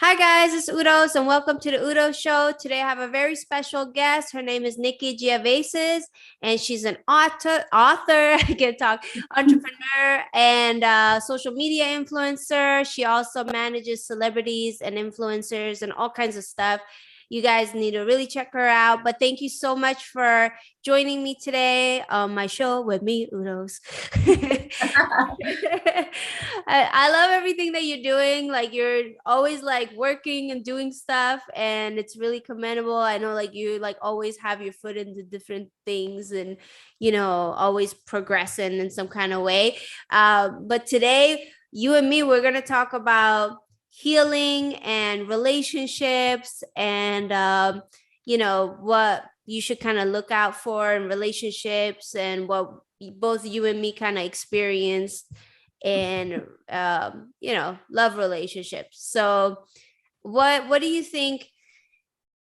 Hi guys, it's Uldouz and welcome to the Uldouz Show. Today I have a very special guest. Her name is Nikki Giavasis and she's an I can talk, entrepreneur and social media influencer. She also manages celebrities and influencers and all kinds of stuff. You guys need to really check her out. But thank you so much for joining me today on my show with me, Uldouz. I love everything that you're doing. Like you're always like working and doing stuff, and it's really commendable. I know like you like always have your foot into different things and always progressing in some kind of way. But today, you and me, we're gonna talk about healing and relationships and what you should kind of look out for in relationships and what both you and me kind of experienced in love relationships. So what do you think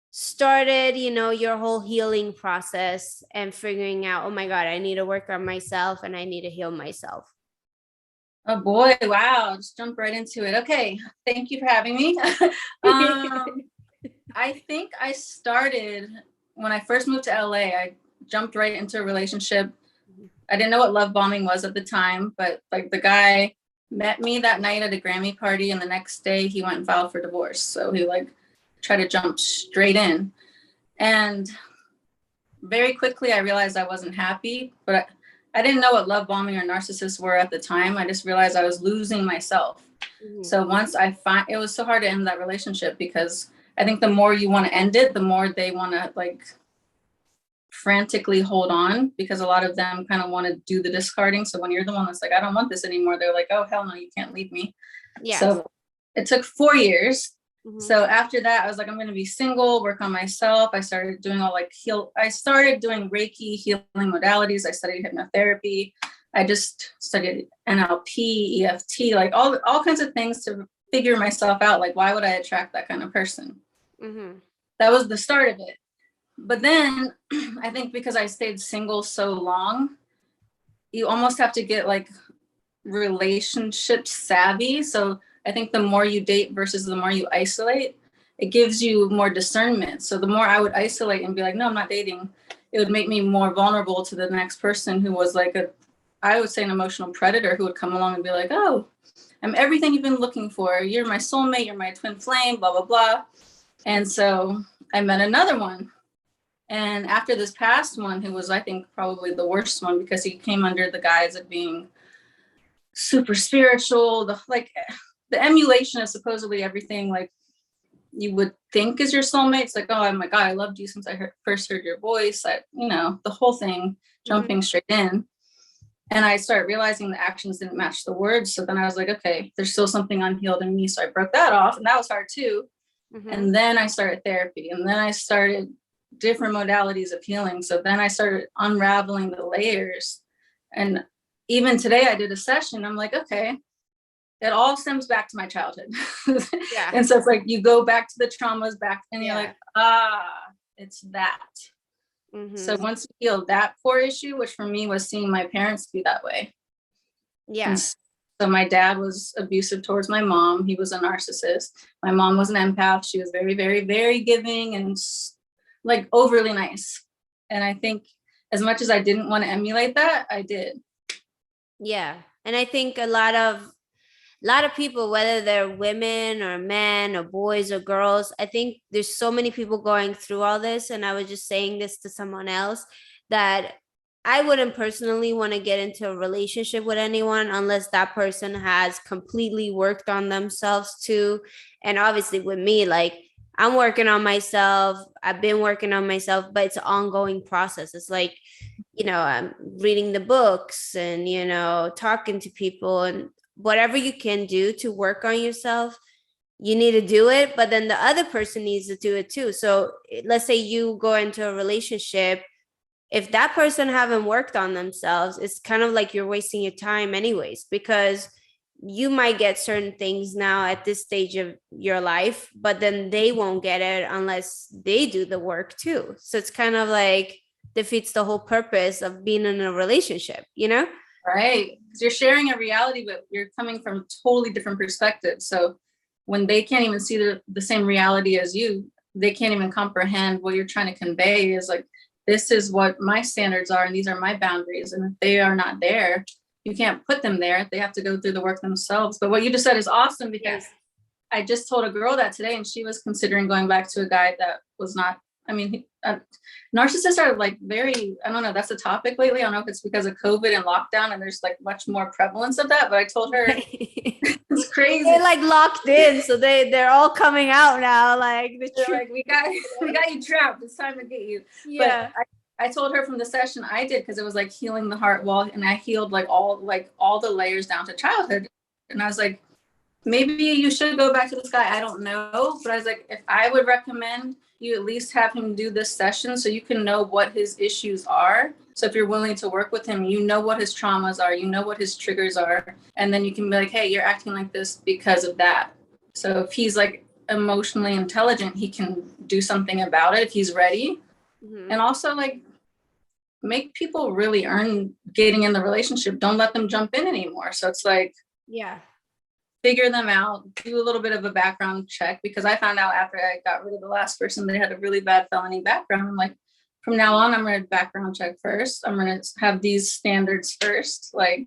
started your whole healing process and figuring out, oh my god, I need to work on myself and I need to heal myself? Oh boy, wow, just jump right into it. Okay, thank you for having me. I think I started when I first moved to LA. I jumped right into a relationship. I didn't know what love bombing was at the time, but like the guy met me that night at a Grammy party and the next day he went and filed for divorce. So he like tried to jump straight in. And very quickly I realized I wasn't happy, but I didn't know what love bombing or narcissists were at the time. I just realized I was losing myself. Mm-hmm. So once it was so hard to end that relationship because I think the more you want to end it, the more they want to like frantically hold on, because a lot of them kind of want to do the discarding. So when you're the one that's like, I don't want this anymore, they're like, oh, hell no, you can't leave me. Yeah. So it took 4 years. Mm-hmm. So after that, I was like, I'm going to be single, work on myself. I started doing I started doing Reiki healing modalities. I studied hypnotherapy. I just studied NLP, EFT, like all kinds of things to figure myself out. Like, why would I attract that kind of person? Mm-hmm. That was the start of it. But then I think because I stayed single so long, you almost have to get like relationship savvy. So I think the more you date versus the more you isolate, it gives you more discernment. So the more I would isolate and be like, no, I'm not dating, it would make me more vulnerable to the next person who was like I would say an emotional predator who would come along and be like, oh, I'm everything you've been looking for. You're my soulmate. You're my twin flame, blah, blah, blah. And so I met another one. And after this past one, who was, I think, probably the worst one because he came under the guise of being super spiritual, the emulation of supposedly everything like you would think is your soulmate. It's like, oh my God, I loved you since I first heard your voice. The whole thing, jumping mm-hmm. straight in. And I started realizing the actions didn't match the words. So then I was like, okay, there's still something unhealed in me. So I broke that off, and that was hard too. Mm-hmm. And then I started therapy, and then I started different modalities of healing. So then I started unraveling the layers. And even today I did a session. I'm like, okay, it all stems back to my childhood. Yeah. And so it's like you go back to the traumas back and you're like, it's that. Mm-hmm. So once you heal that core issue, which for me was seeing my parents be that way. Yeah. So my dad was abusive towards my mom. He was a narcissist. My mom was an empath. She was very, very, very giving and like overly nice. And I think as much as I didn't want to emulate that, I did. Yeah. And I think a lot of people, whether they're women or men or boys or girls, I think there's so many people going through all this. And I was just saying this to someone else, that I wouldn't personally want to get into a relationship with anyone unless that person has completely worked on themselves too. And obviously with me, like, I'm working on myself. I've been working on myself, but it's an ongoing process. It's like, I'm reading the books and, talking to people, and whatever you can do to work on yourself, you need to do it. But then the other person needs to do it too. So let's say you go into a relationship. If that person haven't worked on themselves, it's kind of like you're wasting your time anyways, because you might get certain things now at this stage of your life, but then they won't get it unless they do the work too. So it's kind of like defeats the whole purpose of being in a relationship, Right. Because you're sharing a reality, but you're coming from totally different perspectives. So when they can't even see the same reality as you, they can't even comprehend what you're trying to convey is like, this is what my standards are and these are my boundaries. And if they are not there, you can't put them there. They have to go through the work themselves. But what you just said is awesome, because I just told a girl that today, and she was considering going back to a guy that was not, I mean, narcissists are like very, I don't know, that's a topic lately. I don't know if it's because of COVID and lockdown and there's like much more prevalence of that, but I told her it's crazy. They're like locked in, so they're all coming out now. Like like we got you trapped. It's time to get you. Yeah. But I told her from the session I did, because it was like healing the heart wall, and I healed like all the layers down to childhood. And I was like, maybe you should go back to this guy. I don't know. But I was like, if I would recommend you at least have him do this session so you can know what his issues are. So if you're willing to work with him, you know what his traumas are, you know what his triggers are. And then you can be like, hey, you're acting like this because of that. So if he's like emotionally intelligent, he can do something about it if he's ready. Mm-hmm. And also like make people really earn getting in the relationship. Don't let them jump in anymore. So it's like, figure them out, do a little bit of a background check, because I found out after I got rid of the last person, they had a really bad felony background. I'm like, from now on, I'm going to background check first. I'm going to have these standards first. Like,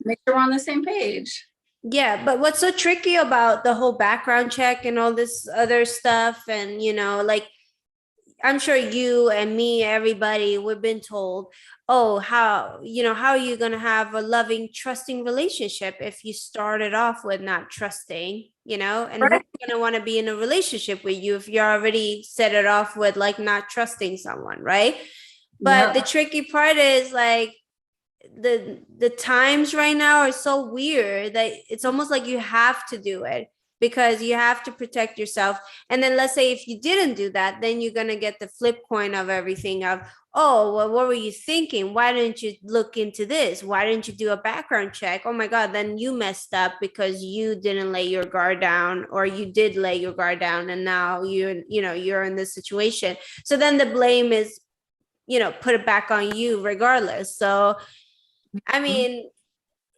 make sure we're on the same page. Yeah. But what's so tricky about the whole background check and all this other stuff, and, you know, like, I'm sure you and me, everybody, we've been told, oh, how are you going to have a loving, trusting relationship if you started off with not trusting, you know, and who's going to want to be in a relationship with you if you already set it off with like not trusting someone, right? But the tricky part is like the times right now are so weird that it's almost like you have to do it, because you have to protect yourself. And then let's say if you didn't do that, then you're going to get the flip coin of everything of, oh, well, what were you thinking? Why didn't you look into this? Why didn't you do a background check? Oh my God, then you messed up because you didn't lay your guard down, or you did lay your guard down, and now you're in this situation. So then the blame is, put it back on you regardless. So, I mean,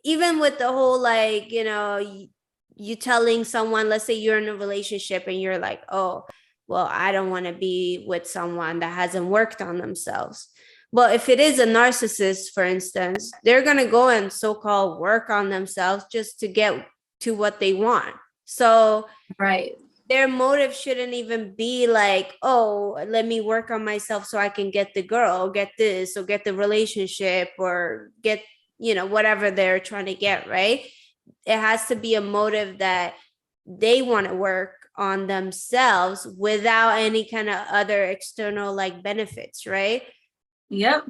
even with the whole, like, you telling someone, let's say you're in a relationship and you're like, oh, well, I don't want to be with someone that hasn't worked on themselves. Well, if it is a narcissist, for instance, they're going to go and so-called work on themselves just to get to what they want. So their motive shouldn't even be like, oh, let me work on myself so I can get the girl, get this, or get the relationship, or get, whatever they're trying to get, right? It has to be a motive that they want to work on themselves without any kind of other external like benefits, right? Yep.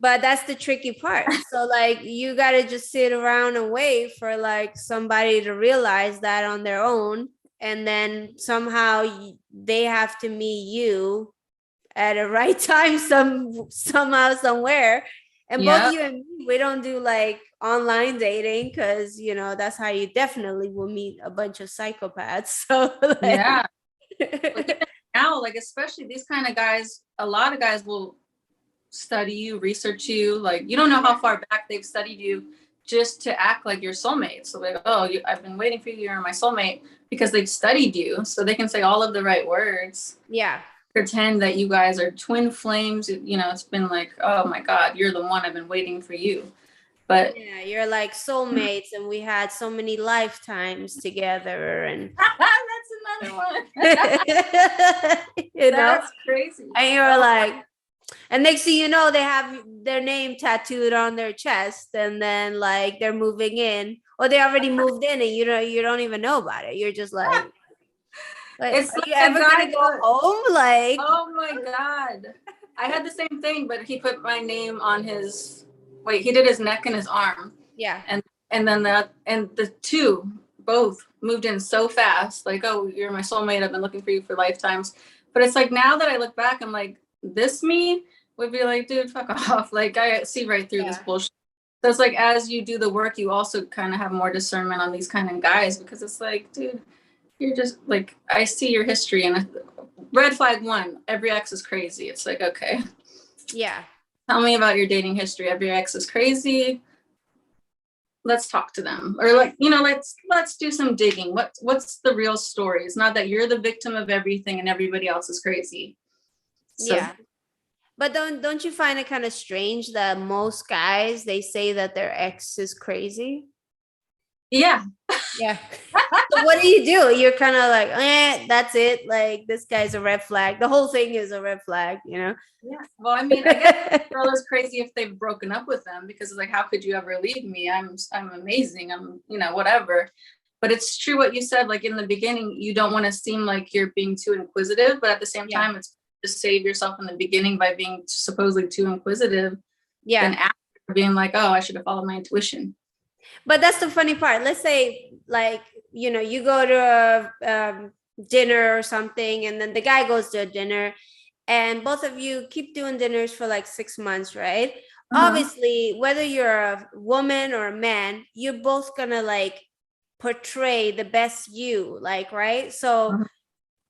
But that's the tricky part. So like you got to just sit around and wait for like somebody to realize that on their own, and then somehow they have to meet you at a right time somehow somewhere. And both you and me, we don't do like online dating, because that's how you definitely will meet a bunch of psychopaths. So like, now, like, especially these kind of guys, a lot of guys will study you, research you, like you don't know how far back they've studied you just to act like your soulmate. So like, oh, I've been waiting for you, you're my soulmate, because they've studied you, so they can say all of the right words. Pretend that you guys are twin flames. It's been like, oh my God, you're the one, I've been waiting for you. But you're like soulmates, and we had so many lifetimes together, and that's another one. That's crazy. And you're like, and next thing you know, they have their name tattooed on their chest, and then like they're moving in, or they already moved in, and you don't even know about it. You're just like, are you ever gonna go home? Like, oh my God, I had the same thing, but he put my name on his. Wait, he did his neck and his arm. And then the two both moved in so fast. Like, oh, you're my soulmate. I've been looking for you for lifetimes. But it's like, now that I look back, I'm like, this me would be like, dude, fuck off. Like, I see right through this bullshit. So it's like, as you do the work, you also kind of have more discernment on these kind of guys, because it's like, dude, you're just like, I see your history, and red flag 1, every ex is crazy. It's like, okay. Tell me about your dating history. Every ex is crazy. let's talk to them, or like, you know, let's do some digging. What's the real story? It's not that you're the victim of everything and everybody else is crazy. So Yeah. But don't you find it kind of strange that most guys, they say that their ex is crazy? yeah. Yeah. So what do? You're kind of like, that's it. Like, this guy's a red flag. The whole thing is a red flag, you know? Yeah. Well, I mean, I guess the girl is crazy if they've broken up with them, because it's like, how could you ever leave me? I'm amazing. I'm, you know, whatever. But it's true what you said. Like in the beginning, you don't want to seem like you're being too inquisitive, but at the same time, it's to save yourself in the beginning by being supposedly too inquisitive. Yeah. Than after being like, oh, I should have followed my intuition. But that's the funny part. Let's say, like, you know, you go to a dinner or something, and then the guy goes to a dinner, and both of you keep doing dinners for like 6 months, right? Obviously, whether you're a woman or a man, you're both gonna like portray the best you, like, right? So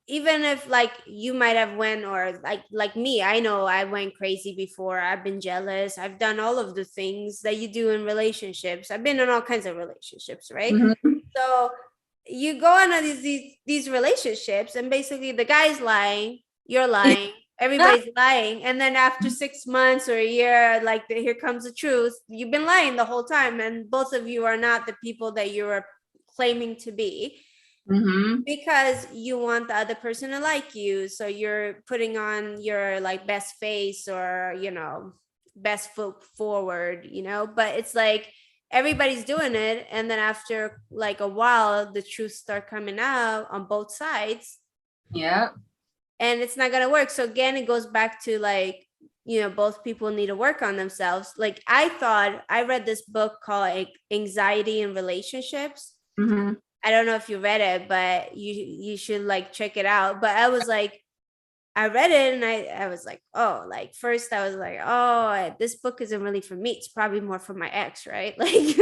even if like you might have went, or like me, I know I went crazy before. I've been jealous. I've done all of the things that you do in relationships. I've been in all kinds of relationships, right? So you go on these relationships, and basically the guy's lying, you're lying, everybody's lying, and then after 6 months or a year, like here comes the truth. You've been lying the whole time, and both of you are not the people that you are claiming to be. Because you want the other person to like you, so you're putting on your like best face, or, you know, best foot forward, you know. But it's like everybody's doing it, and then after like a while, the truth start coming out on both sides. Yeah. And it's not gonna work. So again, it goes back to like, you know, both people need to work on themselves. Like, I read this book called Anxiety in Relationships. I don't know if you read it, but you should like check it out. But I was like, I read it, and I was like, oh, like first I was like, oh, this book isn't really for me. It's probably more for my ex, right? Like,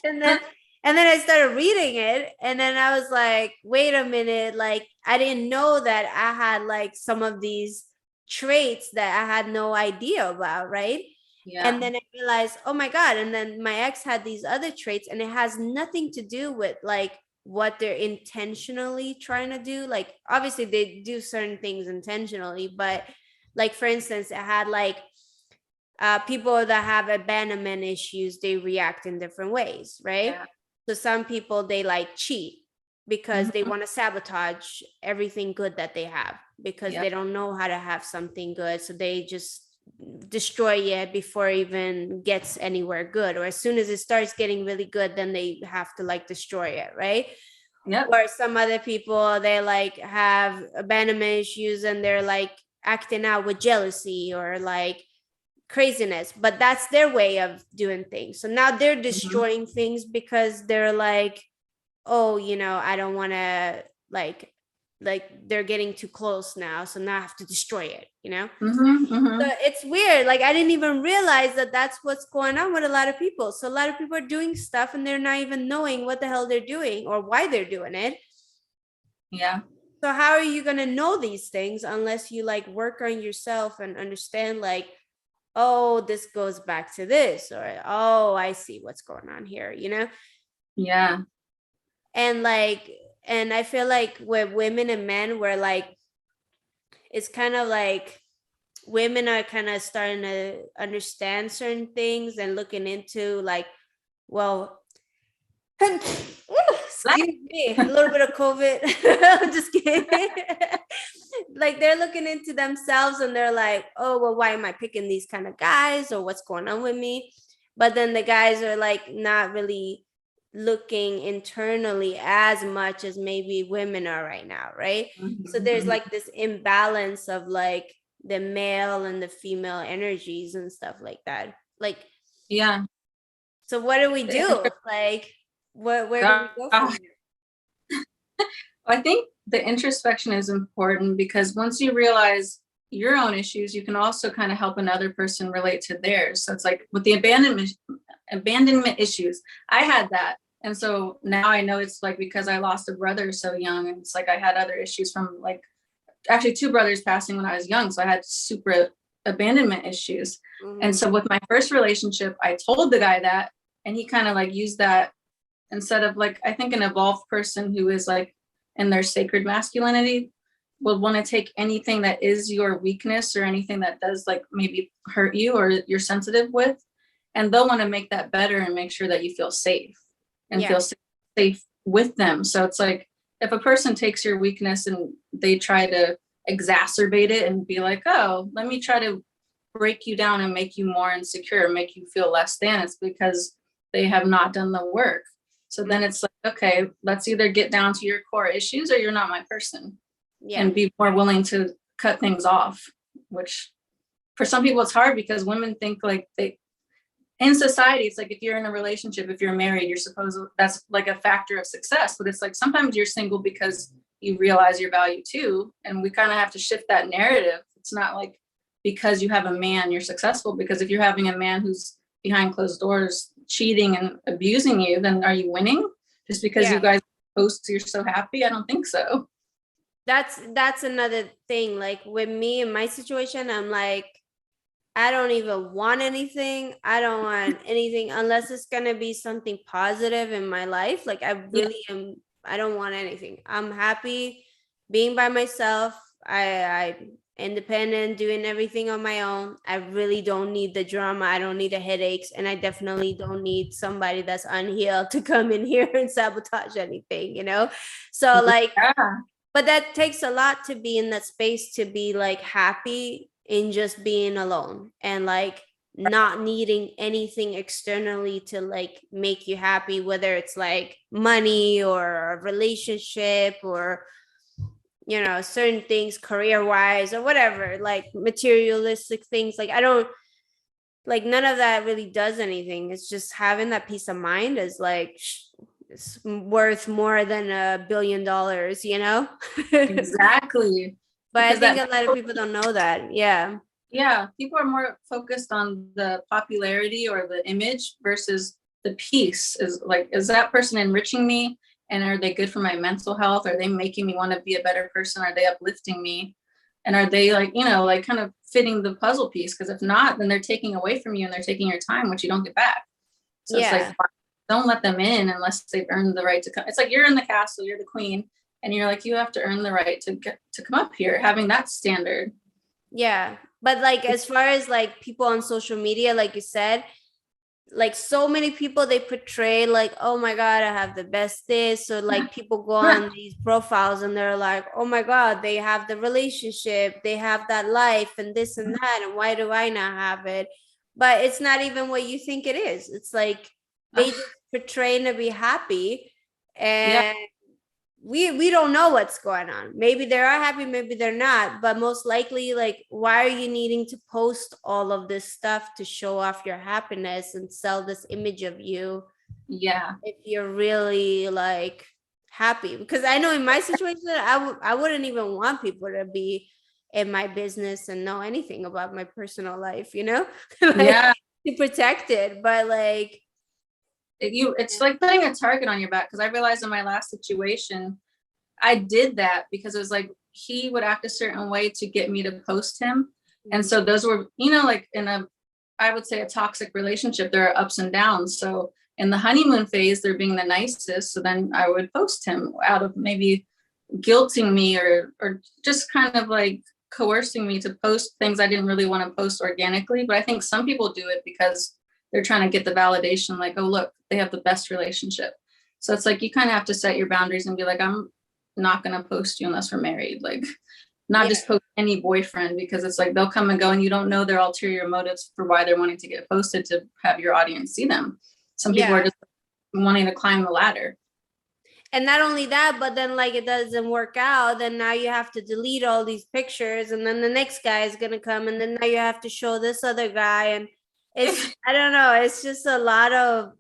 and then I started reading it, and then I was like, wait a minute, like I didn't know that I had like some of these traits that I had no idea about, right? Yeah. And then I realized, oh my God. And then my ex had these other traits, and it has nothing to do with like what they're intentionally trying to do. Like, obviously they do certain things intentionally, but like, for instance, it had like people that have abandonment issues, they react in different ways, right? Yeah. So some people, they like cheat because they want to sabotage everything good that they have, because they don't know how to have something good. So they just destroy it before it even gets anywhere good, or as soon as it starts getting really good, then they have to like destroy it, right? Or some other people, they like have abandonment issues, and they're like acting out with jealousy or like craziness, but that's their way of doing things. So now they're destroying things because they're like, oh, you know, I don't want to like they're getting too close now, so now I have to destroy it, you know. So it's weird. Like, I didn't even realize that that's what's going on with a lot of people. So a lot of people are doing stuff, and they're not even knowing what the hell they're doing or why they're doing it. Yeah. So how are you going to know these things unless you like work on yourself and understand like, oh, this goes back to this, or oh, I see what's going on here, you know? Yeah. And like, and I feel like with women and men, we're like, it's kind of like women are kind of starting to understand certain things and looking into like, well, excuse me, a little bit of COVID. I'm just kidding. Like, they're looking into themselves, and they're like, oh, well, why am I picking these kind of guys, or what's going on with me? But then the guys are like not really looking internally as much as maybe women are right now, right? So there's like this imbalance of like the male and the female energies and stuff like that. Like, yeah. So what do we do? Like, where do we go from here? I think the introspection is important, because once you realize your own issues, you can also kind of help another person relate to theirs. So it's like with the abandonment issues, I had that. And so now I know it's like because I lost a brother so young, and it's like I had other issues from like actually 2 brothers passing when I was young. So I had super abandonment issues. And so with my first relationship, I told the guy that, And he kind of like used that instead of like, I think an evolved person who is like in their sacred masculinity will want to take anything that is your weakness or anything that does like maybe hurt you or you're sensitive with, and they'll want to make that better and make sure that you feel safe and feel safe with them. So it's like, if a person takes your weakness and they try to exacerbate it and be like, oh, let me try to break you down and make you more insecure, make you feel less than, it's because they have not done the work. So then it's like, okay, let's either get down to your core issues or you're not my person. And be more willing to cut things off, which for some people it's hard because women think like they, in society, it's like if you're in a relationship, if you're married, you're supposed to, that's like a factor of success. But it's like sometimes you're single because you realize your value too. And we kind of have to shift that narrative. It's not like because you have a man, you're successful. Because if you're having a man who's behind closed doors, cheating and abusing you, then are you winning? Just because you guys post you're so happy? I don't think so. That's another thing. Like with me in my situation, I'm like, I don't even want anything. I don't want anything unless it's gonna be something positive in my life. Like I really am. I don't want anything. I'm happy being by myself. I independent, doing everything on my own. I really don't need the drama. I don't need the headaches, and I definitely don't need somebody that's unhealed to come in here and sabotage anything. So like. But that takes a lot to be in that space, to be like happy in just being alone and like not needing anything externally to like make you happy, whether it's like money or a relationship or certain things career wise or whatever, like materialistic things. Like I don't like, none of that really does anything. It's just having that peace of mind is like it's worth more than $1 billion. Exactly. But Because I think a lot of people don't know that. Yeah, people are more focused on the popularity or the image versus the peace. Is like, is that person enriching me, and are they good for my mental health? Are they making me want to be a better person? Are they uplifting me? And are they like, like kind of fitting the puzzle piece? Because if not, then they're taking away from you and they're taking your time, which you don't get back. So it's like, don't let them in unless they've earned the right to come. It's like you're in the castle, you're the queen, and you're like, you have to earn the right to get to come up here, having that standard. Yeah. But like, as far as like people on social media, like you said, like so many people, they portray like, oh my God, I have the best this. So like people go on these profiles and they're like, oh my God, they have the relationship, they have that life and this and that. And why do I not have it? But it's not even what you think it is. It's like they just portray to be happy, and we don't know what's going on. Maybe they are happy, maybe they're not, but most likely, like, why are you needing to post all of this stuff to show off your happiness and sell this image of you? If you're really like happy. Because I know in my situation, I wouldn't even want people to be in my business and know anything about my personal life, like, to protect it. But like, it's like putting a target on your back. Because I realized in my last situation, I did that because it was like he would act a certain way to get me to post him. And so those were, like in I would say a toxic relationship, there are ups and downs. So in the honeymoon phase, they're being the nicest. So then I would post him out of maybe guilting me or just kind of like coercing me to post things I didn't really want to post organically. But I think some people do it because they're trying to get the validation, like, oh, look, they have the best relationship. So it's like, you kind of have to set your boundaries and be like, I'm not going to post you unless we're married. Like, not just post any boyfriend, because it's like they'll come and go and you don't know their ulterior motives for why they're wanting to get posted to have your audience see them. Some people are just wanting to climb the ladder. And not only that, but then like it doesn't work out, then now you have to delete all these pictures, and then the next guy is gonna come, and then now you have to show this other guy, and it's I don't know, it's just a lot of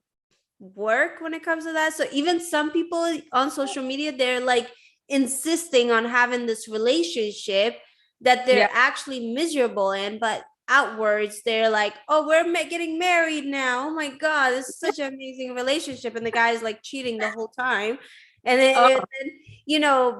work when it comes to that. So even some people on social media, they're like insisting on having this relationship that they're actually miserable in, but outwards they're like, oh, we're getting married now, oh my God, this is such an amazing relationship, and the guy's like cheating the whole time. And then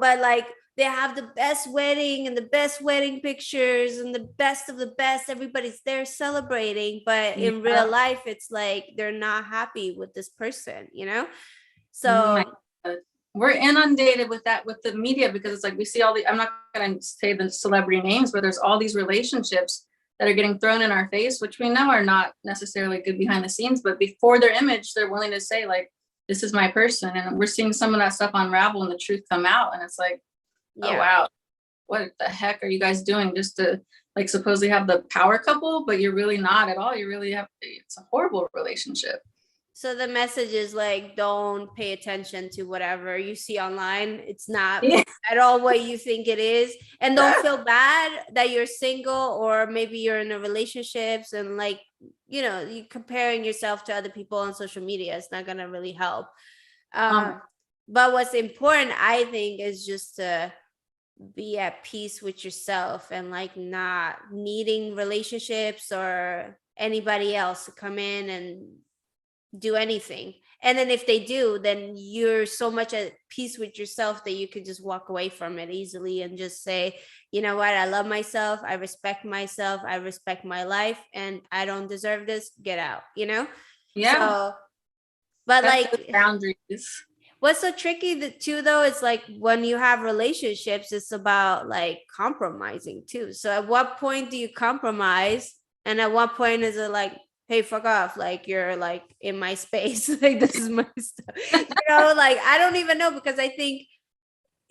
but like they have the best wedding and the best wedding pictures and the best of the best. Everybody's there celebrating, but in real life, it's like they're not happy with this person, you know? Oh my So God. We're inundated with that with the media, because it's like we see all the, I'm not going to say the celebrity names, but there's all these relationships that are getting thrown in our face, which we know are not necessarily good behind the scenes, but before their image, they're willing to say like, this is my person. And we're seeing some of that stuff unravel and the truth come out. And it's like, oh, yeah. wow, what the heck are you guys doing just to like supposedly have the power couple, but you're really not at all. You really have, it's a horrible relationship. So the message is like, don't pay attention to whatever you see online. It's not Yeah. at all what you think it is. And don't feel bad that you're single, or maybe you're in a relationships and like, you know, you comparing yourself to other people on social media. It's not going to really help. But what's important, I think, is just to be at peace with yourself and like not needing relationships or anybody else to come in and do anything. And then if they do, then you're so much at peace with yourself that you could just walk away from it easily and just say, you know what, I love myself, I respect myself, I respect my life, and I don't deserve this, get out, you know? Yeah. So, but That's like boundaries. what's so tricky too though is like when you have relationships, it's about like compromising too. So at what point do you compromise, and at what point is it like, hey, fuck off, like you're like in my space, like this is my stuff, you know? Like I don't even know, because I think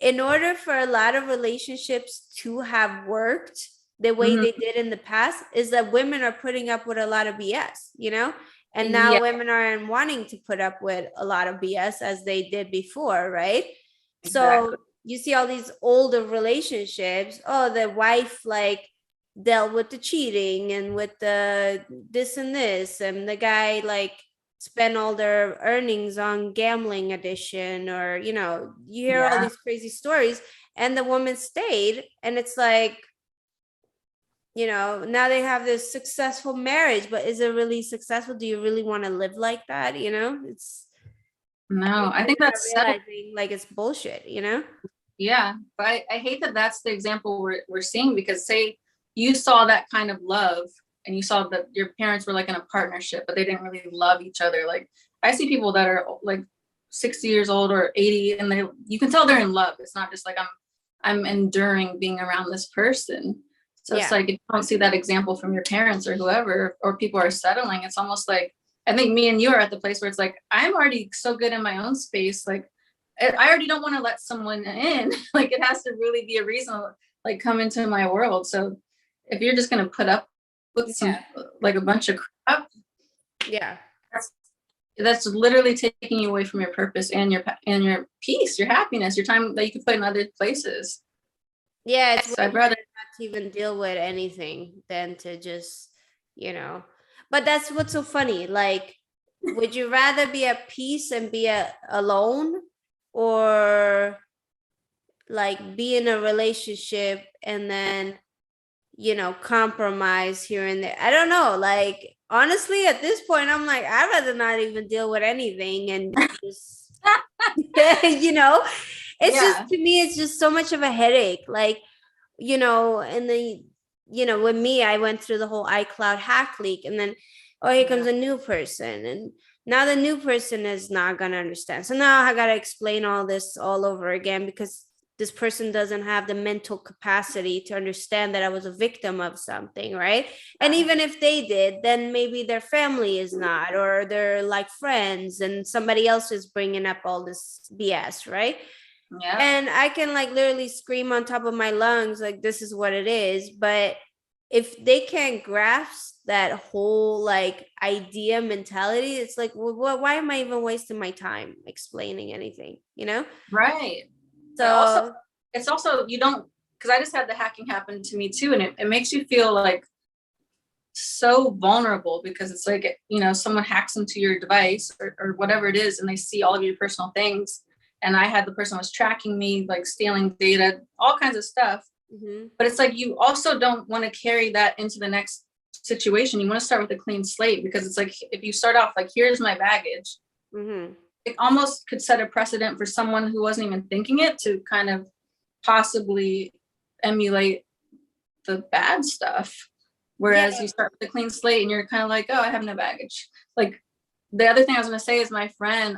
in order for a lot of relationships to have worked the way they did in the past, is that women are putting up with a lot of BS, you know? And now women aren't wanting to put up with a lot of BS as they did before, right? Exactly. So you see all these older relationships. Oh, the wife like dealt with the cheating and with the this and this, and the guy like spent all their earnings on gambling addiction, or you know, you hear all these crazy stories, and the woman stayed, and it's like, you know, now they have this successful marriage, but is it really successful? Do you really want to live like that? You know, it's no, I think that's realizing like it's bullshit, you know? Yeah, but I hate that that's the example we're seeing, because say you saw that kind of love and you saw that your parents were like in a partnership, but they didn't really love each other. Like I see people that are like 60 years old or 80, and you can tell they're in love. It's not just like I'm enduring being around this person. So it's like, if you don't see that example from your parents or whoever, or people are settling, it's almost like, I think me and you are at the place where it's like, I'm already so good in my own space. Like I already don't want to let someone in. Like it has to really be a reason, like come into my world. So if you're just going to put up with some, like a bunch of crap, that's literally taking you away from your purpose and your peace, your happiness, your time that you could put in other places. Yeah, it's so I'd rather not to even deal with anything than to just, you know. But that's what's so funny. Like, would you rather be at peace and be alone, or like be in a relationship and then, you know, compromise here and there? I don't know. Like, honestly, at this point, I'm like, I'd rather not even deal with anything and just, you know, it's just, to me, it's just so much of a headache. Like, you know, and then, you know, with me, I went through the whole iCloud hack leak, and then, oh, here comes a new person. And now the new person is not going to understand. So now I got to explain all this all over again, because this person doesn't have the mental capacity to understand that I was a victim of something, right? And even if they did, then maybe their family is not, or they're like friends, and somebody else is bringing up all this BS, right? Yeah. And I can like literally scream on top of my lungs, like, this is what it is. But if they can't grasp that whole like idea mentality, it's like, well, why am I even wasting my time explaining anything, you know? Right. So it's also, you don't, because I just had the hacking happen to me too. And it makes you feel like so vulnerable, because it's like, you know, someone hacks into your device or whatever it is, and they see all of your personal things. And I had the person was tracking me, like stealing data, all kinds of stuff. But it's like, you also don't want to carry that into the next situation. You want to start with a clean slate, because it's like, if you start off like, here's my baggage, it almost could set a precedent for someone who wasn't even thinking it to kind of possibly emulate the bad stuff. Whereas you start with a clean slate and you're kind of like, oh, I have no baggage. Like the other thing I was going to say is my friend,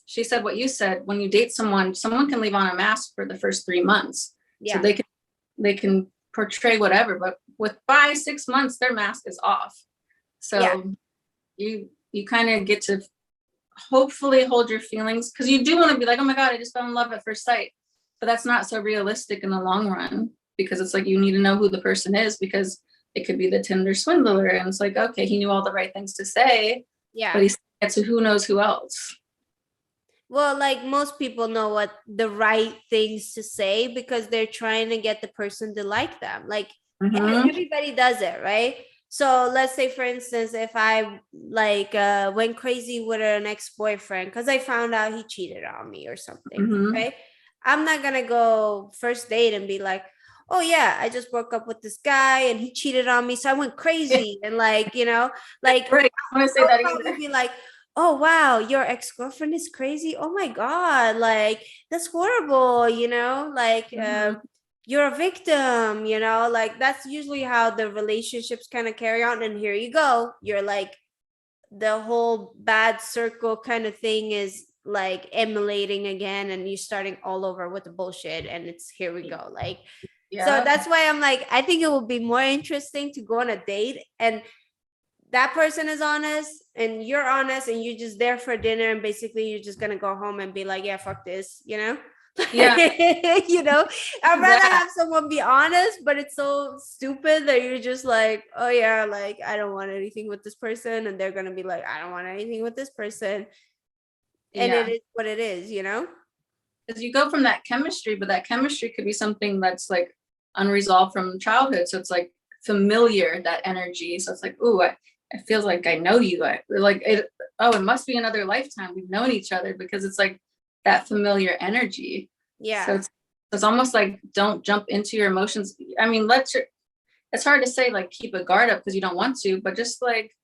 she said what you said, when you date someone can leave on a mask for the first 3 months. So they can portray whatever, but with 5-6 months, their mask is off. So you kind of get to hopefully hold your feelings, because you do want to be like, oh my God, I just fell in love at first sight. But that's not so realistic in the long run, because it's like you need to know who the person is, because it could be the Tinder swindler. And it's like, okay, he knew all the right things to say, but he's to who knows who else. Well, like most people know what the right things to say because they're trying to get the person to like them. Like everybody does it, right? So let's say, for instance, if I like went crazy with an ex-boyfriend because I found out he cheated on me or something, right? I'm not gonna go first date and be like, oh yeah, I just broke up with this guy and he cheated on me, so I went crazy and like, you know, like right. I want to say that either. Be like, oh wow, your ex-girlfriend is crazy, oh my God, like that's horrible, you know, like you're a victim, you know, like that's usually how the relationships kind of carry on. And here you go, you're like, the whole bad circle kind of thing is like emulating again, and you're starting all over with the bullshit, and it's here we go, like so that's why I'm like, I think it would be more interesting to go on a date and that person is honest and you're honest and you're just there for dinner, and basically you're just gonna go home and be like, yeah, fuck this, you know. You know, I'd rather have someone be honest, but it's so stupid that you're just like, oh yeah, like I don't want anything with this person, and they're gonna be like, I don't want anything with this person, and it is what it is, you know. Because you go from that chemistry, but that chemistry could be something that's like unresolved from childhood, so it's like familiar, that energy, so it's like, ooh, it feels like I know you, like it, oh, it must be another lifetime we've known each other, because it's like that familiar energy. So it's almost like, don't jump into your emotions. I mean, it's hard to say like keep a guard up because you don't want to, but just like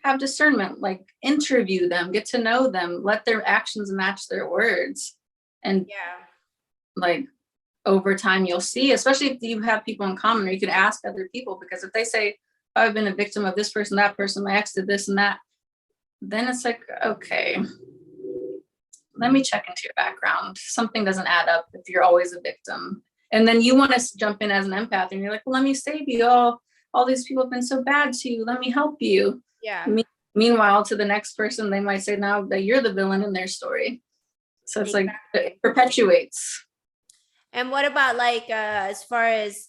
have discernment, like interview them, get to know them, let their actions match their words. And like over time you'll see, especially if you have people in common, or you can ask other people, because if they say, oh, I've been a victim of this person, that person, my ex did this and that, then it's like, okay, let me check into your background. Something doesn't add up if you're always a victim. And then you want to jump in as an empath and you're like, well, let me save you. All these people have been so bad to you. Let me help you. Meanwhile, to the next person, they might say now that you're the villain in their story. So it's like, it perpetuates. And what about like, as far as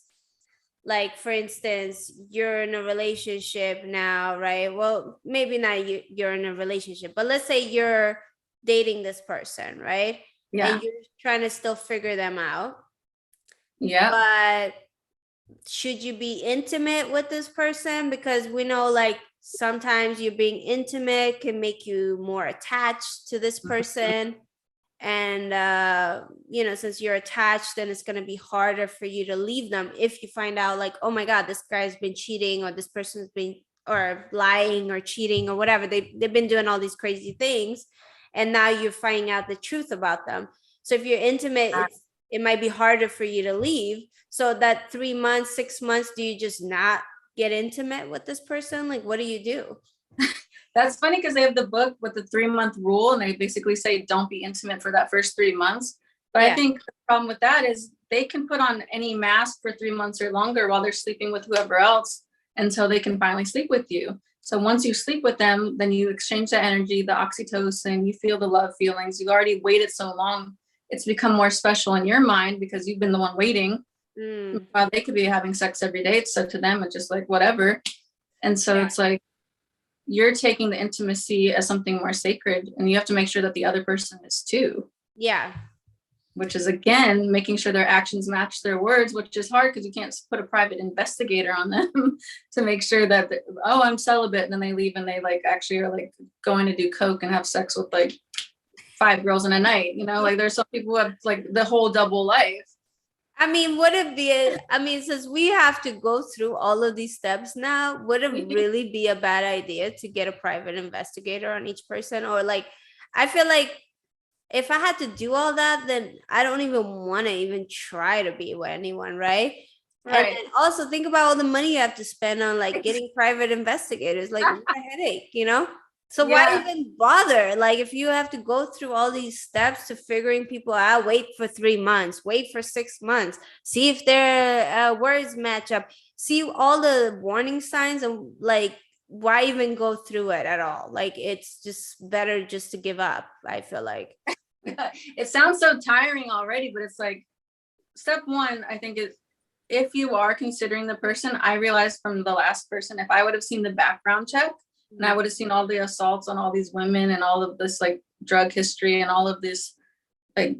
like, for instance, you're in a relationship now, right? Well, maybe not you're in a relationship, but let's say you're dating this person, right? And you're trying to still figure them out. But should you be intimate with this person? Because we know like sometimes you being intimate can make you more attached to this person. And you know, since you're attached, then it's going to be harder for you to leave them if you find out like, oh my God, this guy's been cheating, or this person's been or lying or cheating or whatever, they've been doing all these crazy things, and now you're finding out the truth about them. So if you're intimate, it might be harder for you to leave. So that 3 months, 6 months, do you just not get intimate with this person? Like, what do you do? That's funny, because they have the book with the 3-month rule, and they basically say don't be intimate for that first 3 months. But I think the problem with that is they can put on any mask for 3 months or longer while they're sleeping with whoever else until they can finally sleep with you. So once you sleep with them, then you exchange the energy, the oxytocin, you feel the love feelings. You already waited so long. It's become more special in your mind because you've been the one waiting. While they could be having sex every day. So to them, it's just like whatever. And so it's like, you're taking the intimacy as something more sacred, and you have to make sure that the other person is too. Which is, again, making sure their actions match their words, which is hard because you can't put a private investigator on them to make sure that, oh, I'm celibate. And then they leave and they like actually are like going to do coke and have sex with like 5 girls in a night. You know, like there's some people who have like the whole double life. I mean, would it be, I mean, since we have to go through all of these steps now, would it really be a bad idea to get a private investigator on each person? Or like, I feel like if I had to do all that, then I don't even want to even try to be with anyone, right? And Right. then also think about all the money you have to spend on like getting private investigators, like what a headache, you know? So why Yeah. even bother? Like if you have to go through all these steps to figuring people out, wait for 3 months, wait for 6 months, see if their words match up, see all the warning signs, and like why even go through it at all? Like it's just better just to give up, I feel like. It sounds so tiring already, but it's like step one, I think, is if you are considering the person, I realized from the last person, if I would have seen the background check and I would have seen all the assaults on all these women and all of this like drug history and all of this like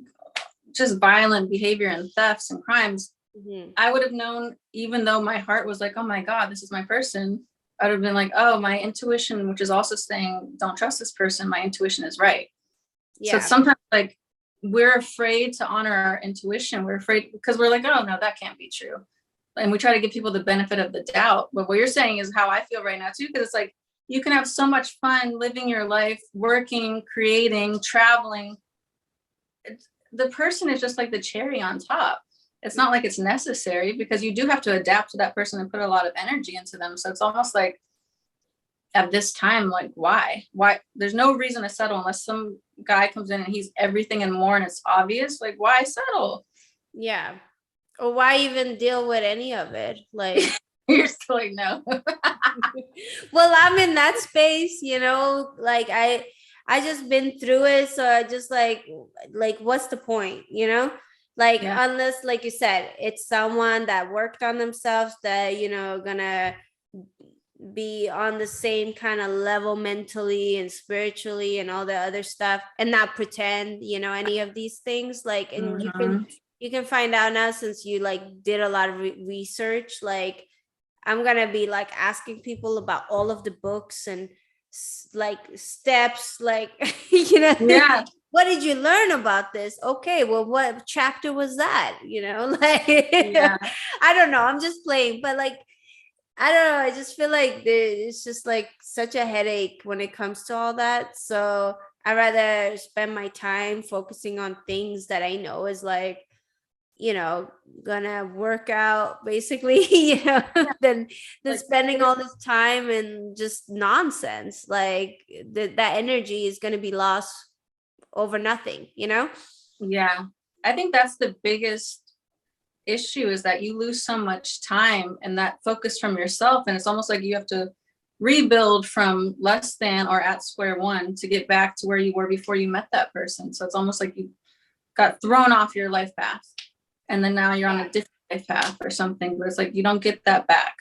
just violent behavior and thefts and crimes, Mhm. I would have known, even though my heart was like, oh my God, this is my person. I would have been like, oh, my intuition, which is also saying, don't trust this person. My intuition is right. So Yeah. sometimes like we're afraid to honor our intuition. We're afraid because we're like, oh no, that can't be true. And we try to give people the benefit of the doubt. But what you're saying is how I feel right now too, because it's like you can have so much fun living your life, working, creating, traveling. The person is just like the cherry on top. It's not like it's necessary because you do have to adapt to that person and put a lot of energy into them. So it's almost like at this time, like why there's no reason to settle unless some guy comes in and he's everything and more and it's obvious. Like why settle? Yeah. Or why even deal with any of it? Like You're still like no. well, I'm in that space, you know, like I just been through it, so I just like what's the point, you know? Like Yeah. unless, like you said, it's someone that worked on themselves, that you know gonna be on the same kind of level mentally and spiritually and all the other stuff, and not pretend, you know, any of these things. Like, and Mm-hmm. you can find out now, since you like did a lot of research. Like I'm gonna be like asking people about all of the books and like steps, like you know, Yeah. what did you learn about this? Okay, well, what chapter was that? You know, like Yeah. I don't know. I'm just playing, but like I don't know. I just feel like it's just like such a headache when it comes to all that. So I rather spend my time focusing on things that I know is like, you know, gonna work out basically, you know, Yeah. than Like spending all this time and just nonsense. Like that energy is gonna be lost over nothing, you know? yeah. I think that's the biggest issue is that you lose so much time and that focus from yourself. And it's almost like you have to rebuild from less than or at square one to get back to where you were before you met that person. So it's almost like you got thrown off your life path and then now you're on a different life path or something, but it's like you don't get that back.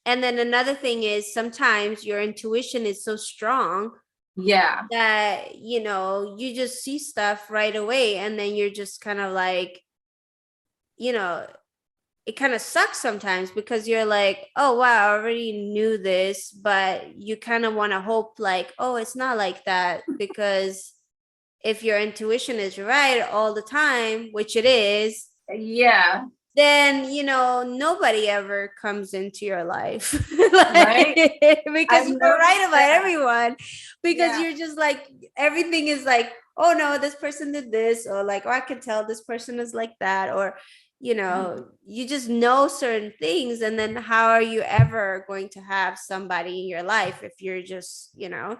And then another thing is sometimes your intuition is so strong Yeah. that, you know, you just see stuff right away, and then you're just kind of like, you know, it kind of sucks sometimes because you're like, oh wow, I already knew this, but you kind of want to hope like, oh, it's not like that, because if your intuition is right all the time, which it is, Yeah. then you know nobody ever comes into your life like, Right. because I've you were right noticed about that. everyone, because Yeah. you're just like everything is like, oh no, this person did this, or like, oh, I can tell this person is like that, or you know, you just know certain things, and then how are you ever going to have somebody in your life if you're just, you know?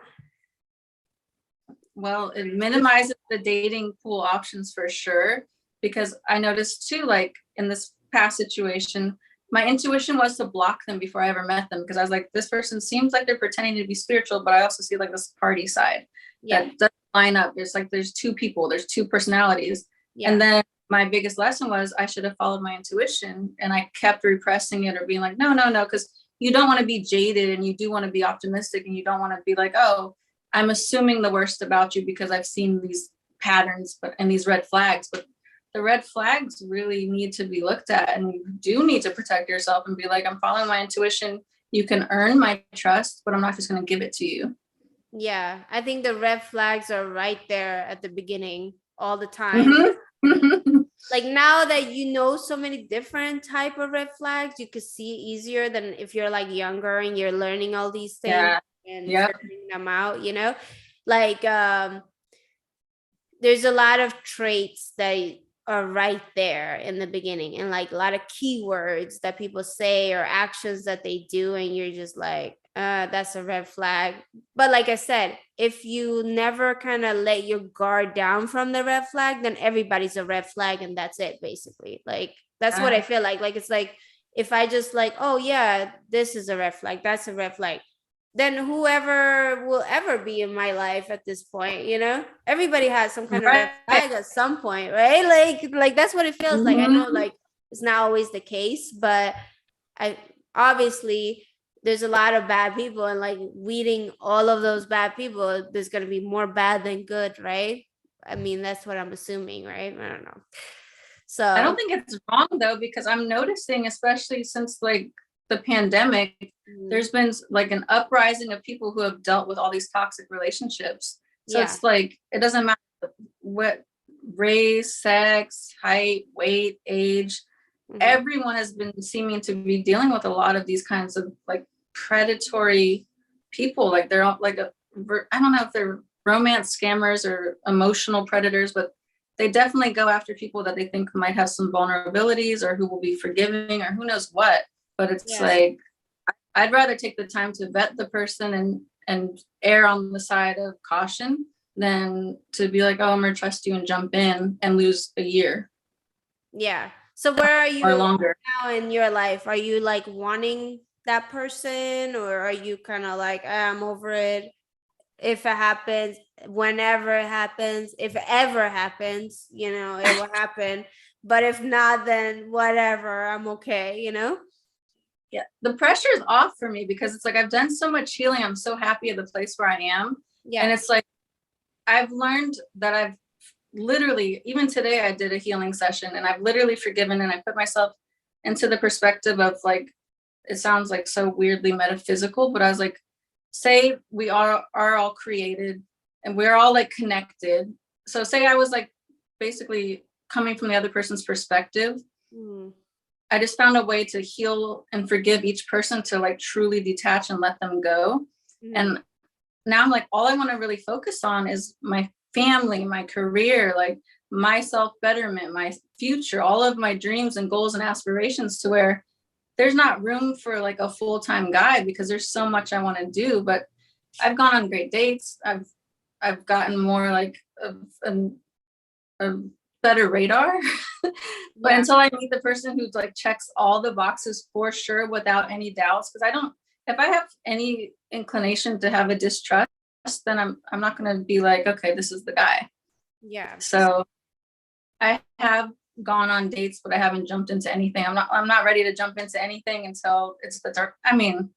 Well, it minimizes the dating pool options for sure. Because I noticed too, like in this past situation, my intuition was to block them before I ever met them because I was like, this person seems like they're pretending to be spiritual, but I also see like this party side Yeah. that doesn't line up. There's like, there's two people, there's two personalities. Yeah. And then my biggest lesson was I should have followed my intuition and I kept repressing it or being like, no, no, no, because you don't want to be jaded and you do want to be optimistic and you don't want to be like, oh, I'm assuming the worst about you because I've seen these patterns and these red flags. But the red flags really need to be looked at, and you do need to protect yourself and be like, I'm following my intuition. You can earn my trust, but I'm not just going to give it to you. Yeah, I think the red flags are right there at the beginning all the time. Mm-hmm. Like now that you know so many different type of red flags, you could see easier than if you're like younger and you're learning all these things Yeah. and Yep. figuring them out, you know? Like there's a lot of traits that are right there in the beginning, and like a lot of keywords that people say or actions that they do, and you're just like, that's a red flag. But like I said, if you never kind of let your guard down from the red flag, then everybody's a red flag, and that's it basically. Like that's what I feel like. Like it's like, if I just like, oh yeah, this is a red flag, that's a red flag, then whoever will ever be in my life at this point, everybody has some kind of red Right. flag at some point, right? Like that's what it feels like. I know like it's not always the case, but I obviously there's a lot of bad people, and like weeding all of those bad people, there's going to be more bad than good, right? I mean, that's what I'm assuming, right? I don't know. I don't So think it's wrong though, because I'm noticing, especially since like the pandemic, there's been like an uprising of people who have dealt with all these toxic relationships. So yeah. it's like, it doesn't matter what race, sex, height, weight, age, everyone has been seeming to be dealing with a lot of these kinds of like predatory people. Like they're all like, I don't know if they're romance scammers or emotional predators, but they definitely go after people that they think might have some vulnerabilities or who will be forgiving or who knows what. But it's like, I'd rather take the time to vet the person and err on the side of caution than to be like, oh, I'm gonna trust you and jump in and lose a year. Yeah. So where are you or longer now in your life? Are you like wanting that person, or are you kind of like, I'm over it? If it happens, whenever it happens, if it ever happens, it will happen. But if not, then whatever, I'm okay, Yeah, the pressure is off for me because it's like I've done so much healing. I'm so happy at the place where I am. Yeah. And it's like I've learned that I've literally, even today I did a healing session and I've literally forgiven, and I put myself into the perspective of like, it sounds like so weirdly metaphysical, but I was like, say we are all created and we're all like connected. So say I was like basically coming from the other person's perspective. I just found a way to heal and forgive each person, to like truly detach and let them go. And now I'm like, all I want to really focus on is my family, my career, like my self-betterment, my future, all of my dreams and goals and aspirations, to where there's not room for like a full-time guy because there's so much I want to do. But I've gone on great dates. I've gotten more like a better radar. But until I meet the person who like checks all the boxes for sure without any doubts, because if I have any inclination to have a distrust, then I'm not going to be like, okay, this is the guy. Yeah. So I have gone on dates, but I haven't jumped into anything. I'm not ready to jump into anything until it's the dark. I mean,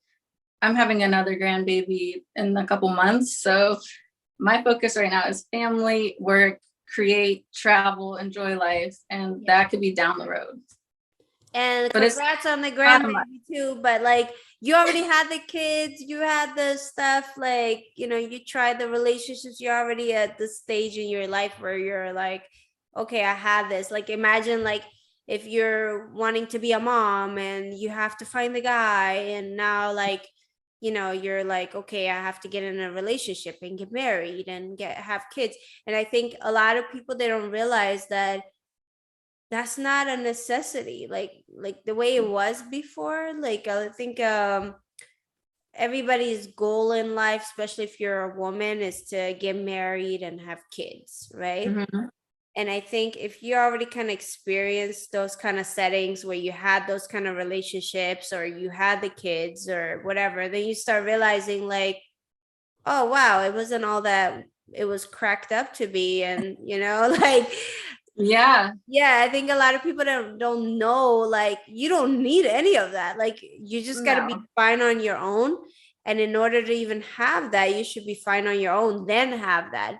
I'm having another grandbaby in a couple months. So my focus right now is family, work, create, travel, enjoy life. And that could be down the road. And congrats on the grandbaby too. But like, you already had the kids, you had the stuff, like, you tried the relationships, you're already at the stage in your life where you're like, okay, I have this. Like, imagine like if you're wanting to be a mom and you have to find the guy, and now like, you're like, okay, I have to get in a relationship and get married and have kids. And I think a lot of people, they don't realize that that's not a necessity, like the way it was before. Like I think everybody's goal in life, especially if you're a woman, is to get married and have kids, right? And I think if you already kind of experienced those kind of settings where you had those kind of relationships, or you had the kids or whatever, then you start realizing like, oh wow, it wasn't all that it was cracked up to be. And like, yeah, I think a lot of people don't know, like, you don't need any of that. Like, you just got to be fine on your own. And in order to even have that, you should be fine on your own, then have that.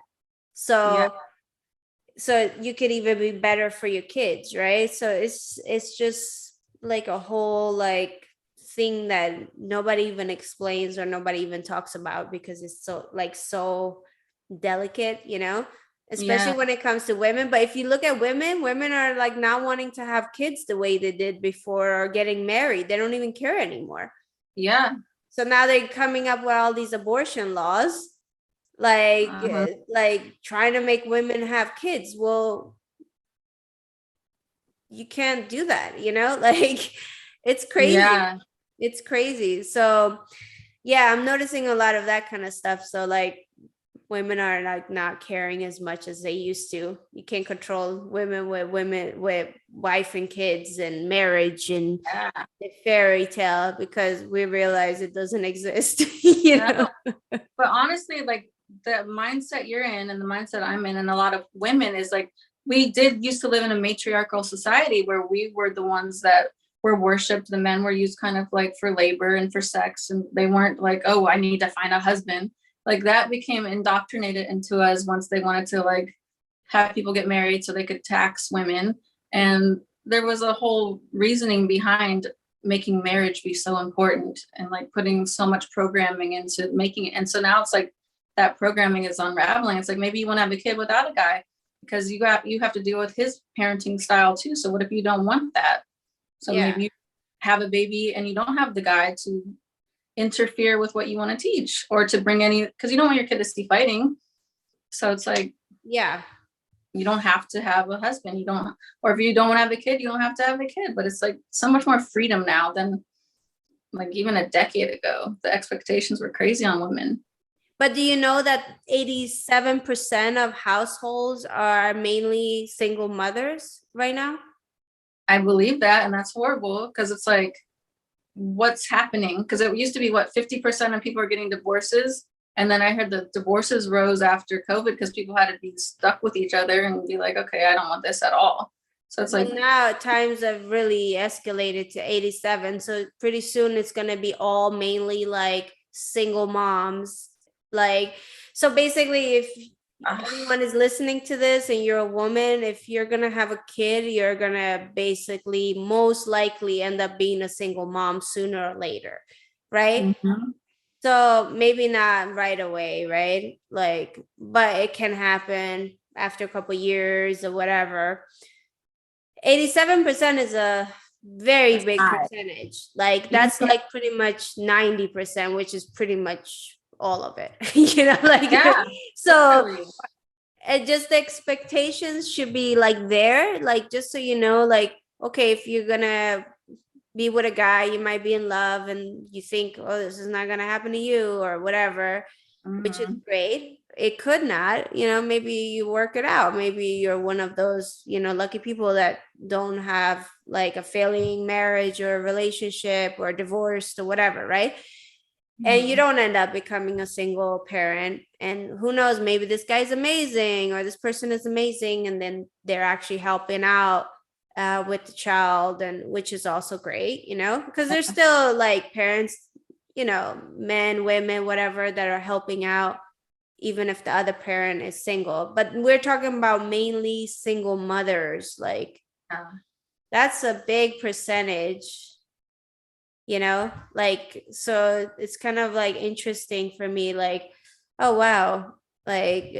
So you could even be better for your kids, right? So it's just like a whole like thing that nobody even explains or nobody even talks about, because it's so delicate, especially when it comes to women. But if you look at women are like not wanting to have kids the way they did before, or getting married. They don't even care anymore. So now they're coming up with all these abortion laws. like trying to make women have kids. Well, you can't do that, like it's crazy. Yeah. It's crazy. So yeah, I'm noticing a lot of that kind of stuff. So like women are like not caring as much as they used to. You can't control women with wife and kids and marriage and Yeah. the fairy tale, because we realize it doesn't exist. No. But honestly, like the mindset you're in and the mindset I'm in, and a lot of women, is like we did used to live in a matriarchal society where we were the ones that were worshipped. The men were used kind of like for labor and for sex, and they weren't like, oh, I need to find a husband. Like that became indoctrinated into us once they wanted to like have people get married so they could tax women. And there was a whole reasoning behind making marriage be so important and like putting so much programming into making it. And so now it's like that programming is unraveling. It's like maybe you want to have a kid without a guy because you have to deal with his parenting style too. So what if you don't want that? So Yeah. maybe you have a baby and you don't have the guy to interfere with what you want to teach or to bring any, because you don't want your kid to see fighting. So it's like, Yeah. you don't have to have a husband. You don't, or if you don't want to have a kid, you don't have to have a kid. But it's like so much more freedom now than like even a decade ago. The expectations were crazy on women. But do you know that 87% of households are mainly single mothers right now? I believe that, and that's horrible because it's like, what's happening? Because it used to be what 50% of people are getting divorces, and then I heard the divorces rose after COVID because people had to be stuck with each other and be like, okay, I don't want this at all. So it's like, Well, now times have really escalated to 87. So pretty soon it's going to be all mainly like single moms. Like, so basically, if anyone is listening to this and you're a woman, if you're going to have a kid, you're going to basically most likely end up being a single mom sooner or later. Right. mhm. So maybe not right away. Right. Like, but it can happen after a couple years or whatever. 87% is a very That's big high. percentage. Like You that's like pretty much 90%, which is pretty much all of it. Like yeah, so literally. just the expectations should be like there, like just so you know, like okay, if you're gonna be with a guy, you might be in love and you think, oh, this is not gonna happen to you or whatever, which is Mhm. great. It could not, maybe you work it out. Maybe you're one of those, lucky people that don't have like a failing marriage or relationship or divorced or whatever, right? And you Mhm. don't end up becoming a single parent. And who knows, maybe this guy's amazing or this person is amazing. And then they're actually helping out with the child, and which is also great, because there's still like parents, men, women, whatever, that are helping out even if the other parent is single. But we're talking about mainly single mothers. Like Yeah. that's a big percentage, like, so it's kind of like interesting for me, like, oh wow, like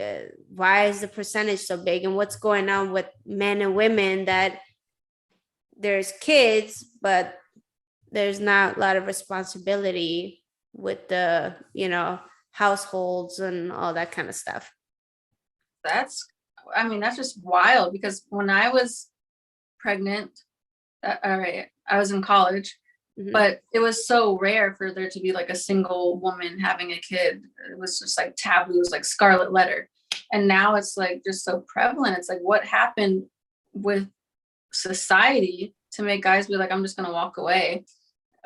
why is the percentage so big, and what's going on with men and women, that there's kids but there's not a lot of responsibility with the households and all that kind of stuff. That's, I mean, that's just wild because when I was pregnant, all right, I was in college, Mhm. but it was so rare for there to be like a single woman having a kid. It was just like taboo, it was like scarlet letter. And now it's like just so prevalent. It's like what happened with society to make guys be like, I'm just gonna walk away?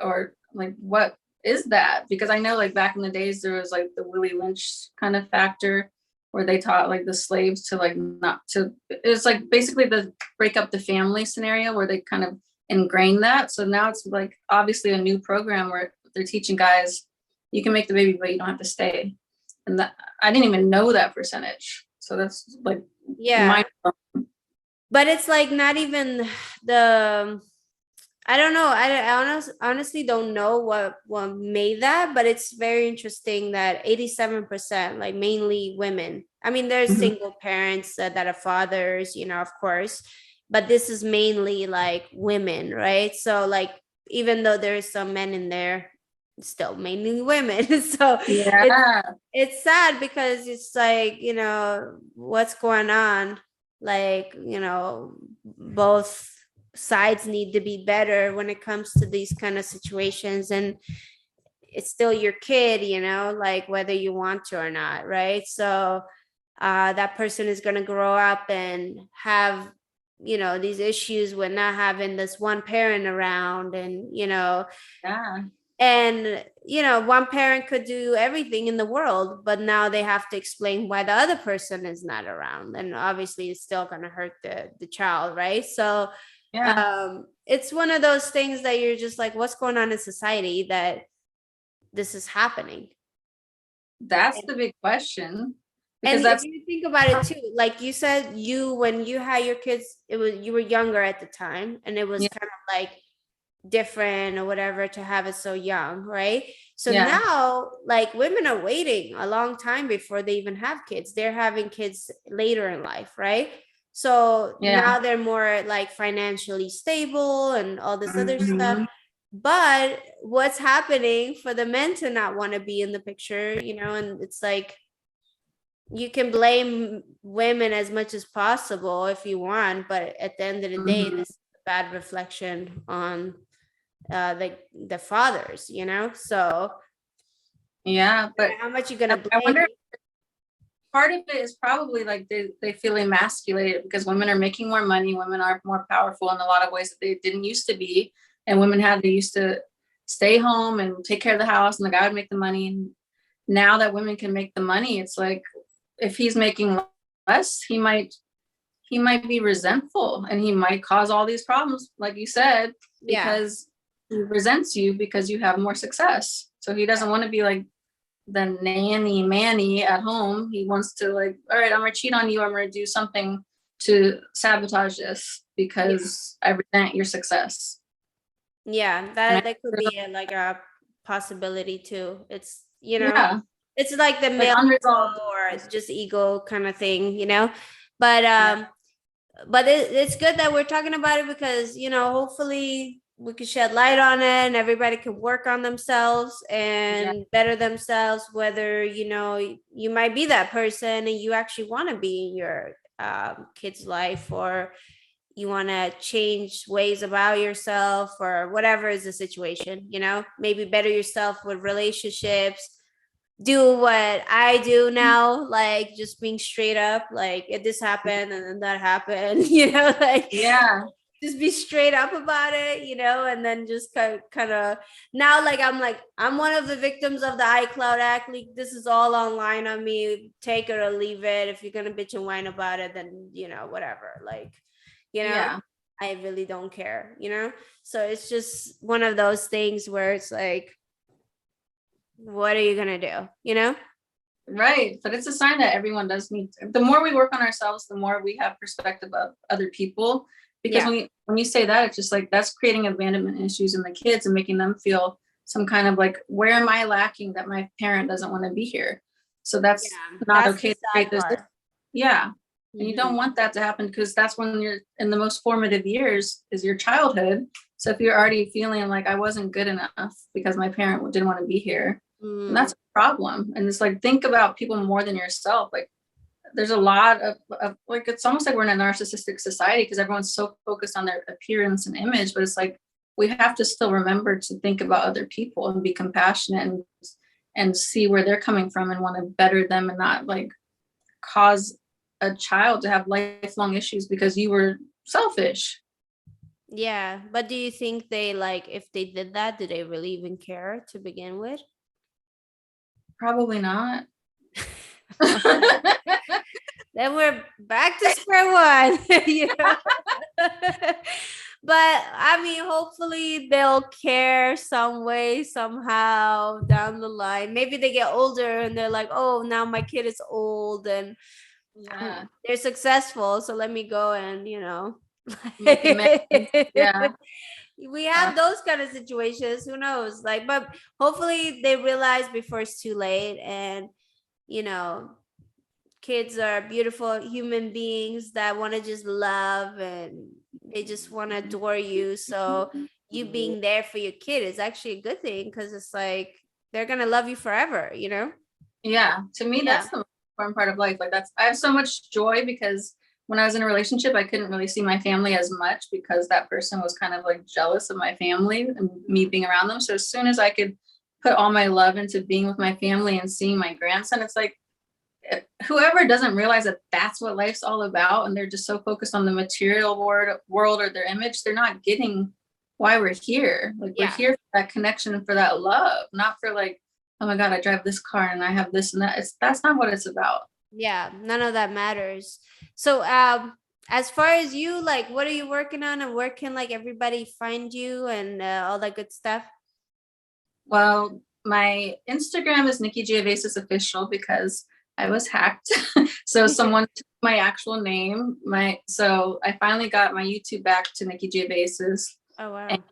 Or like what is that? Because I know like back in the days there was like the Willie Lynch kind of factor where they taught like the slaves to like not to, it was like basically the break up the family scenario where they kind of ingrain that. So now it's like obviously a new program where they're teaching guys you can make the baby but you don't have to stay. And that I didn't even know that percentage. So that's like Yeah, mind. but it's like not even the, I don't know. Honestly don't know what made that, but it's very interesting that 87%, like mainly women. I mean, there's Mhm. single parents that are fathers, of course, but this is mainly like women, right? So like even though there's some men in there, still mainly women. So Yeah. it's sad because it's like, what's going on? Like, both sides need to be better when it comes to these kind of situations. And it's still your kid, like whether you want to or not, right? So that person is going to grow up and have, these issues with not having this one parent around. And Yeah. one parent could do everything in the world, but now they have to explain why the other person is not around, and obviously it's still going to hurt the child, right? So Yeah. it's one of those things that you're just like, what's going on in society that this is happening? That's the big question. And Because if that's you think about it too, like you said, when you had your kids, you were younger at the time, and it was yeah, kind of like different or whatever to have it so young, right? So yeah, now, like, women are waiting a long time before they even have kids. They're having kids later in life, right? So yeah. now they're more like financially stable and all this other stuff. Mhm. But what's happening for the men to not want to be in the picture, and it's like, you can blame women as much as possible if you want, but at the end of the day, Mhm. this is a bad reflection on the fathers, so Yeah, but how much you gonna I blame wonder, it? part of it is probably like they feel emasculated because women are making more money, women are more powerful in a lot of ways that they didn't used to be. And women they used to stay home and take care of the house, and the guy would make the money. And now that women can make the money, it's like if he's making less, he might be resentful, and he might cause all these problems, like you said, Yeah, because he resents you because you have more success. So he doesn't want to be like the nanny manny at home. He wants to like, all right, I'm gonna cheat on you. I'm gonna do something to sabotage this yeah, because I resent your success. yeah, And that could be like a possibility too. It's, yeah, it's like the like male unresolved. ego or it's just ego kind of thing, but Yeah, it's good that we're talking about it because, hopefully we could shed light on it and everybody can work on themselves yeah, and better themselves, whether, you might be that person and you actually want to be in your kid's life, or you want to change ways about yourself, or whatever is the situation, maybe better yourself with relationships, do what I do now, like just being straight up, like if this happened and then that happened, like yeah. just be straight up about it, and then just kind of now, like I'm one of the victims of the iCloud act. Like, this is all online on me. Take it or leave it. If you're gonna bitch and whine about it, then whatever. Like, you know, Yeah. I really don't care. So it's just one of those things where it's like, what are you gonna do? Right. But it's a sign that everyone does need the more we work on ourselves, the more we have perspective of other people. Because Yeah. when you say that, it's just like that's creating abandonment issues in the kids and making them feel some kind of like, where am I lacking that my parent doesn't want to be here? So that's Yeah, not that's the okay to create sad those. part. Yeah. And you don't Mhm. want that to happen because that's when you're in the most formative years is your childhood. So if you're already feeling like I wasn't good enough because my parent didn't want to be here, and Mm. that's a problem. And it's like, think about people more than yourself. Like there's a lot of like, it's almost like we're in a narcissistic society because everyone's so focused on their appearance and image, but it's like we have to still remember to think about other people and be compassionate and see where they're coming from and want to better them and not like cause a child to have lifelong issues because you were selfish. Yeah, but do you think they, like, if they did that, do they really even care to begin with? Probably not. Then we're back to square one, But I mean, hopefully they'll care some way, somehow down the line. Maybe they get older and they're like, oh, now my kid is old and Yeah. they're successful. So let me go and, Make amends. Yeah. we Uh, have those kind of situations. Who knows? Like, but hopefully they realize before it's too late. And, you know, kids are beautiful human beings that want to just love and they just want to adore you. So you being there for your kid is actually a good thing, because it's like they're gonna love you forever, you know? Yeah, to me, Yeah. that's the most important part of life. Like I have so much joy because when I was in a relationship, I couldn't really see my family as much because that person was kind of like jealous of my family and me being around them. So as soon as I could put all my love into being with my family and seeing my grandson, it's like whoever doesn't realize that that's what life's all about, and they're just so focused on the material world or their image, they're not getting why we're here. Like we're Yeah. here for that connection and for that love, not for like, oh my God, I drive this car and I have this and that. That's not what it's about. Yeah, none of that matters. So as far as you, like, what are you working on, and where can like everybody find you and all that good stuff? Well, my Instagram is Nikki Giavasis official because I was hacked. So someone took my actual name. So I finally got my YouTube back to Nikki Giavasis. Oh wow. And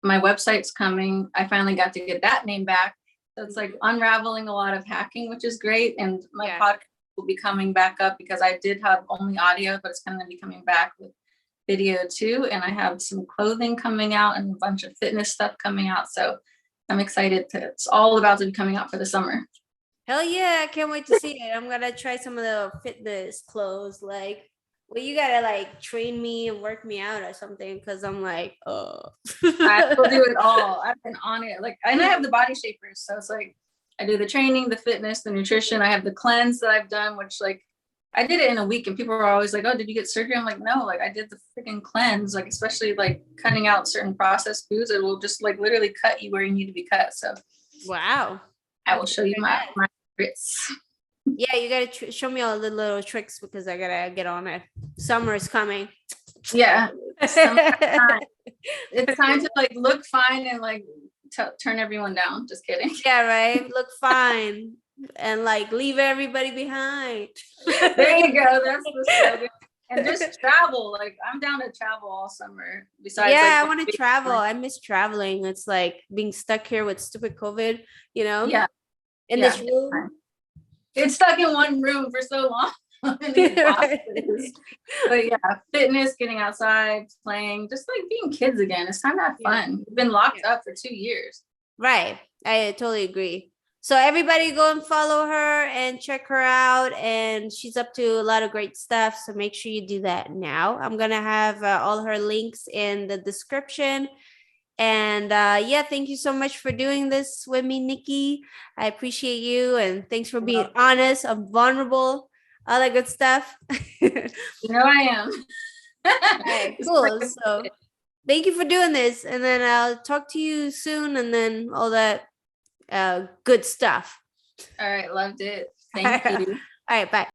my website's coming. I finally got to get that name back. So it's like unraveling a lot of hacking, which is great. And my podcast will be coming back up because I did have only audio, but it's going to be coming back with video too. And I have some clothing coming out and a bunch of fitness stuff coming out. So I'm excited it's all about to be coming out for the summer. Hell yeah, I can't wait to see it. I'm gonna try some of the fitness clothes. Like, well, you gotta like train me and work me out or something, because I'm like, oh. I will do it all. I've been on it. Like, and I have the body shapers. So it's like I do the training, the fitness, the nutrition. I have the cleanse that I've done, which like I did it in a week, and people are always like, oh, did you get surgery? I'm like, no, like I did the freaking cleanse, like especially like cutting out certain processed foods. It will just like literally cut you where you need to be cut. So Wow. I will show you my secrets. Yeah, you gotta show me all the little tricks, because I gotta get on it. Summer is coming. Yeah. It's time to like look fine and like turn everyone down. Just kidding. Yeah, right. Look fine and like leave everybody behind. There you go. That's the slogan. And just travel. Like I'm down to travel all summer. Besides, yeah, like, I want to travel. I miss traveling. It's like being stuck here with stupid COVID, you know? Yeah. In this room. It's stuck in one room for so long. But yeah, fitness, getting outside, playing, just like being kids again. It's time to have fun. We've been locked up for 2 years. Right. I totally agree. So everybody go and follow her and check her out. And she's up to a lot of great stuff. So make sure you do that now. I'm going to have all her links in the description. And yeah, thank you so much for doing this with me, Nikki. I appreciate you. And thanks for being honest, I'm vulnerable, all that good stuff. I am. Right, cool. So thank you for doing this. And then I'll talk to you soon. And then all that good stuff. All right. Loved it. Thank you. All right. Bye.